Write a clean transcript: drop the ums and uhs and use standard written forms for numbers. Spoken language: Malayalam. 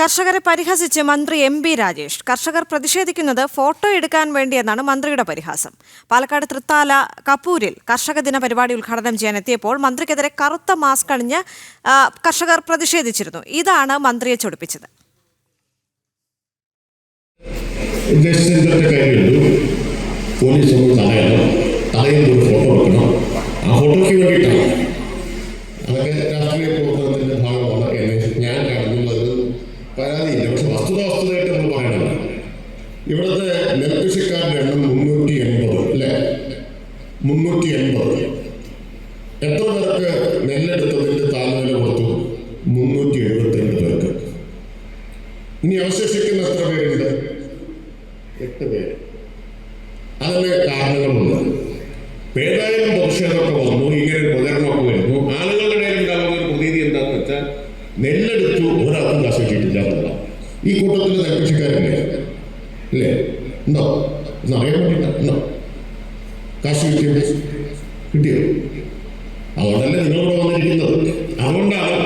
കർഷകരെ പരിഹസിച്ച് മന്ത്രി എം ബി രാജേഷ്. കർഷകർ പ്രതിഷേധിക്കുന്നത് ഫോട്ടോ എടുക്കാൻ വേണ്ടിയെന്നാണ് മന്ത്രിയുടെ പരിഹാസം. പാലക്കാട് തൃത്താല കപ്പൂരിൽ കർഷക ദിന പരിപാടി ഉദ്ഘാടനം ചെയ്യാൻ എത്തിയപ്പോൾ മന്ത്രിക്കെതിരെ കറുത്ത മാസ്ക് അണിഞ്ഞ് കർഷകർ പ്രതിഷേധിച്ചിരുന്നു. ഇതാണ് മന്ത്രിയെ ചൊടിപ്പിച്ചത്. പോലീസ് ഒന്ന് തടയണം, തടയുന്നൊരു ഫോട്ടോ എടുക്കണം. ആ ഫോട്ടോയ്ക്ക് വേണ്ടിയിട്ടാണ്. അതൊക്കെ രാഷ്ട്രീയ പ്രവർത്തനത്തിൻ്റെ ഭാഗമാണ് എന്ന് ഞാൻ കാണുന്നത്. പരാതിയില്ല, പക്ഷെ വസ്തുതായിട്ട് നമ്മൾ പറയണമല്ലോ. ഇവിടുത്തെ നെൽകൃഷിക്കാരുടെ എണ്ണം 380 അല്ലേ? 380. എത്ര പേർക്ക് നെല്ലെടുത്തതിൻ്റെ താഴ്വില കൊടുത്തു? 372 പേർക്ക്. ഇനി അവശേഷിക്കുന്ന എത്ര പേരുണ്ട്? 8 പേര്. അതിന് കാരണങ്ങളുണ്ട്. ഏതായാലും പ്രതിഷേധമൊക്കെ വന്നു, ഇങ്ങനെ പ്രചരണമൊക്കെ വരുന്നു. ആളുകളുടെ ഇടയിൽ ഉണ്ടാകുന്ന ഒരു പ്രതീതി എന്താണെന്ന് വെച്ചാൽ നെല്ലെടുത്തു ഒരാൾക്കും കാശ് കിട്ടിയിട്ടില്ല എന്നുള്ള. ഈ കൂട്ടത്തിൽ നെൽകൃഷിക്കാരില്ലേ? ഇല്ലേ? ഉണ്ടോ? എന്നറിയാൻ വേണ്ടിയിട്ടോ? കാശ് കിട്ടിയോ? അതുകൊണ്ടല്ലേ നിങ്ങളിവിടെ വന്നിരിക്കുന്നത്. അതുകൊണ്ടാണ്